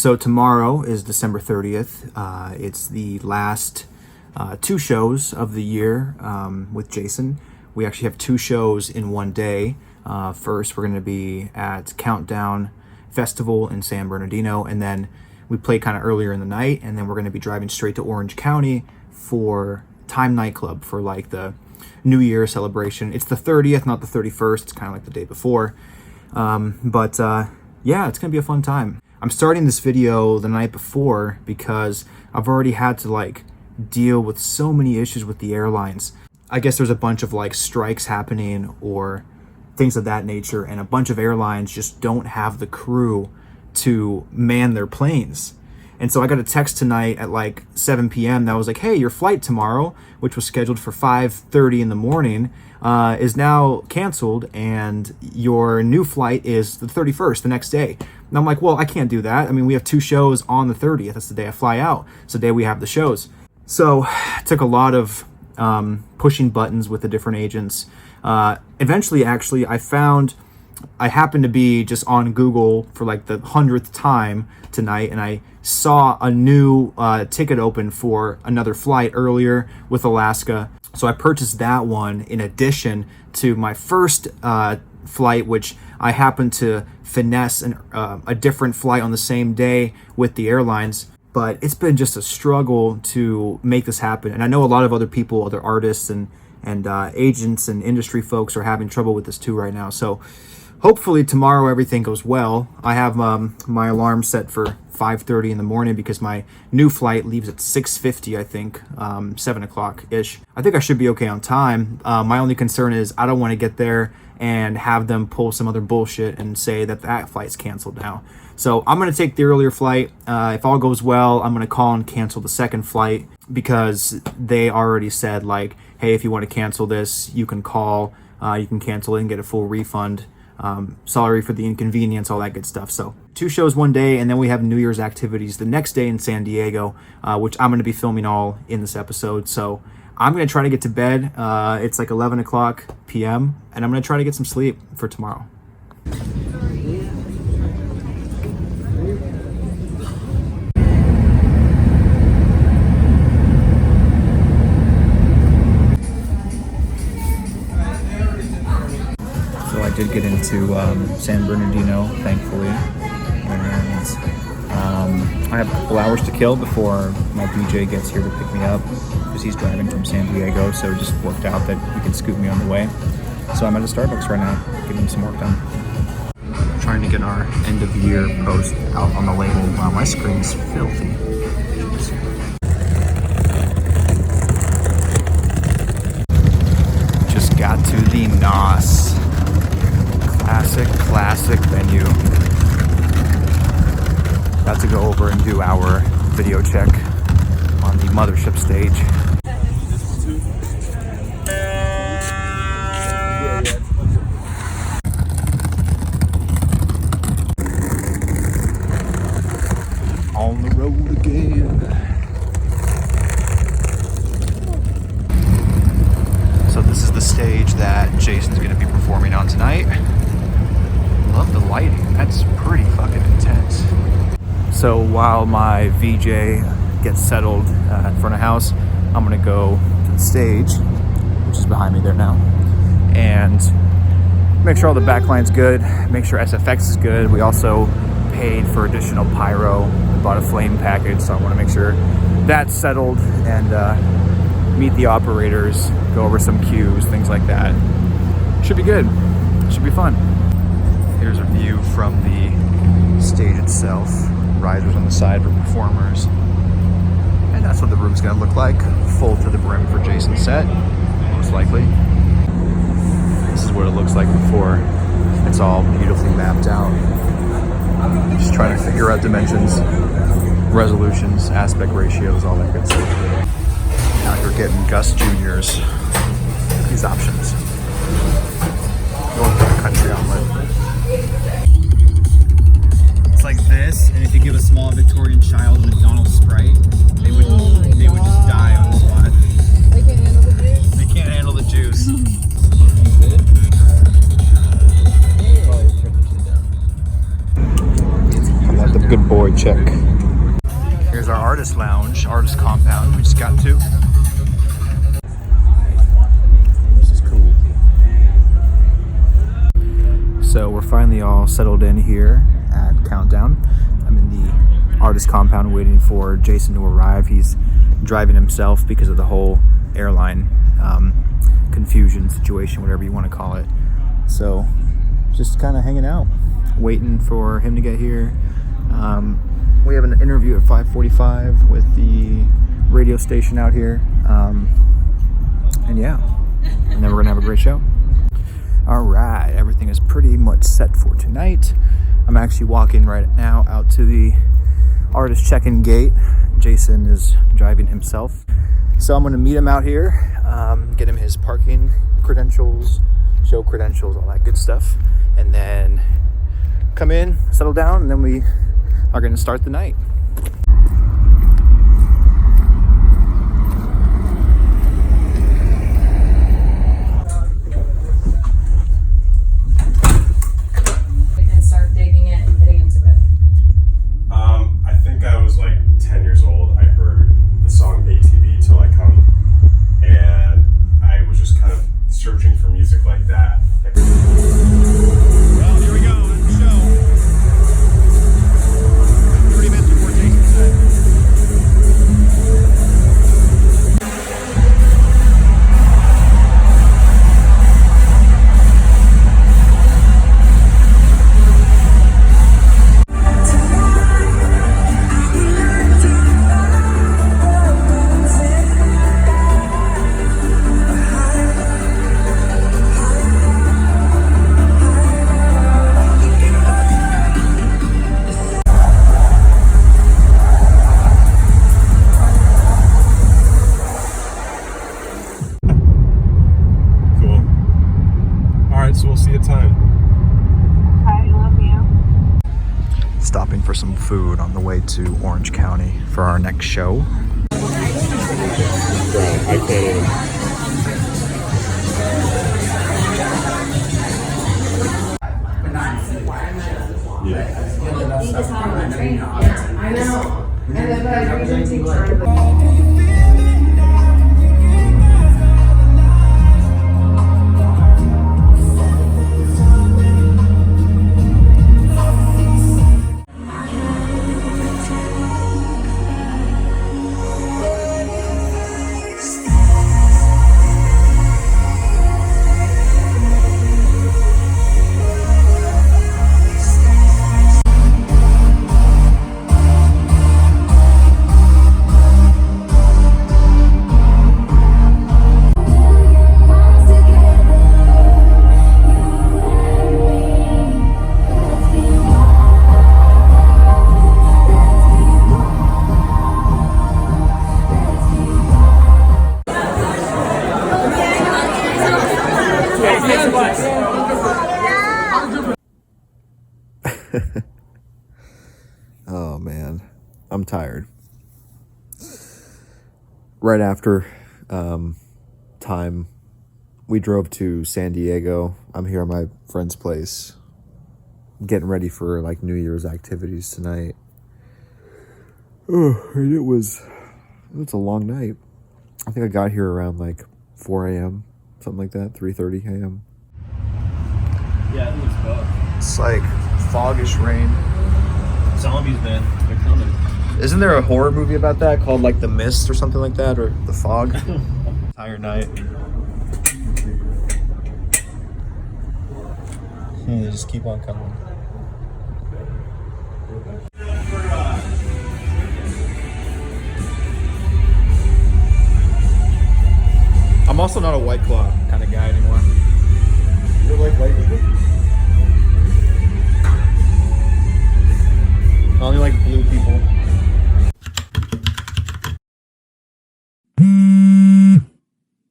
So tomorrow is December 30th. It's the last 2 shows of the year with Jason. We actually have 2 shows in one day. First, we're going to be at Countdown Festival in San Bernardino, and then we play kind of earlier in the night, and then we're going to be driving straight to Orange County for Time Nightclub for like the New Year celebration. It's the 30th, not the 31st. It's kind of like the day before. Yeah, it's going to be a fun time. I'm starting this video the night before because I've already had to like deal with so many issues with the airlines. I guess there's a bunch of like strikes happening or things of that nature, and a bunch of airlines just don't have the crew to man their planes. And so I got a text tonight at like 7 p.m. that was like, hey, your flight tomorrow, which was scheduled for 5:30 in the morning, is now canceled, and your new flight is the 31st, the next day. And I'm like, well, I can't do that. I mean, we have 2 shows on the 30th. That's the day I fly out. It's the day we have the shows. So it took a lot of pushing buttons with the different agents. Eventually, actually, I happened to be just on Google for like the 100th time tonight, and I saw a new ticket open for another flight earlier with Alaska. So I purchased that one in addition to my first flight, which I happened to finesse a different flight on the same day with the airlines. But it's been just a struggle to make this happen. And I know a lot of other people, other artists and agents and industry folks are having trouble with this too right now. So hopefully tomorrow everything goes well. I have my alarm set for 5:30 in the morning because my new flight leaves at 6:50, I think, 7 o'clock-ish. I think I should be okay on time. My only concern is I don't want to get there and have them pull some other bullshit and say that flight's canceled now. So I'm going to take the earlier flight. If all goes well, I'm going to call and cancel the second flight because they already said like, hey, if you want to cancel this, you can call, you can cancel it and get a full refund. Sorry for the inconvenience, all that good stuff. So 2 shows one day, and then we have New Year's activities the next day in San Diego, which I'm going to be filming all in this episode. So I'm going to try to get to bed. It's like 11 o'clock p.m. and I'm going to try to get some sleep for tomorrow. I did get into San Bernardino, thankfully, and I have a couple hours to kill before my DJ gets here to pick me up because he's driving from San Diego, so it just worked out that he can scoop me on the way. So I'm at a Starbucks right now, getting some work done. Trying to get our end of the year post out on the label. Wow, my screen's filthy. Jeez. Just got to the NOS. Classic venue. About to go over and do our video check on the mothership stage. On the road again. So this is the stage that Jason's going to be performing on tonight. Love the lighting. That's pretty fucking intense. So while my VJ gets settled in front of house, I'm gonna go to the stage, which is behind me there now, and make sure all the backline's good, make sure SFX is good. We also paid for additional pyro, bought a flame package, so I want to make sure that's settled and meet the operators, go over some cues, things like that. Should be good. Should be fun. Here's a view from the stage itself. Risers on the side for performers. And that's what the room's gonna look like. Full to the brim for Jason's set, most likely. This is what it looks like before it's all beautifully mapped out. Just trying to figure out dimensions, resolutions, aspect ratios, all that good stuff. Now you're getting Gus Jr.'s, these options. Going for a country omelet. It's like this, and if you give a small Victorian child a McDonald's Sprite, they would just die on the spot. They can't handle the juice? They can't handle the juice. I'm like the good boy vibe check. Here's our artist lounge, artist compound we just got to. This is cool. So we're finally all settled in here at Countdown. I'm in the artist compound waiting for Jason to arrive. He's driving himself because of the whole airline confusion situation, whatever you want to call it. So just kind of hanging out, waiting for him to get here. We have an interview at 5:45 with the radio station out here. And yeah, and then we're gonna have a great show. All right, everything is pretty much set for tonight. I'm actually walking right now out to the artist check-in gate. Jason is driving himself. So I'm gonna meet him out here, get him his parking credentials, show credentials, all that good stuff. And then come in, settle down, and then we are gonna start the night. And start digging it and getting into it. I think I was like 10 years old. I heard the song ATB Till I Come, and I was just kind of searching for music like that. Well, here we go. That's the show. 30 minutes before Jason's set. So we'll see you at Time. I love you. Stopping for some food on the way to Orange County for our next show. I can't even. Yeah. I know. And then I usually take time. Oh man, I'm tired. Right after Time, we drove to San Diego. I'm here at my friend's place, getting ready for like New Year's activities tonight. Oh, and it was a long night. I think I got here around like 4 a.m., something like that, 3:30 a.m. Yeah, I think it's both. It's like foggish rain. Zombies, man, they're coming. Isn't there a horror movie about that called like The Mist or something like that, or The Fog? Entire night. They just keep on coming. I'm also not a White Claw kind of guy anymore. You like white people?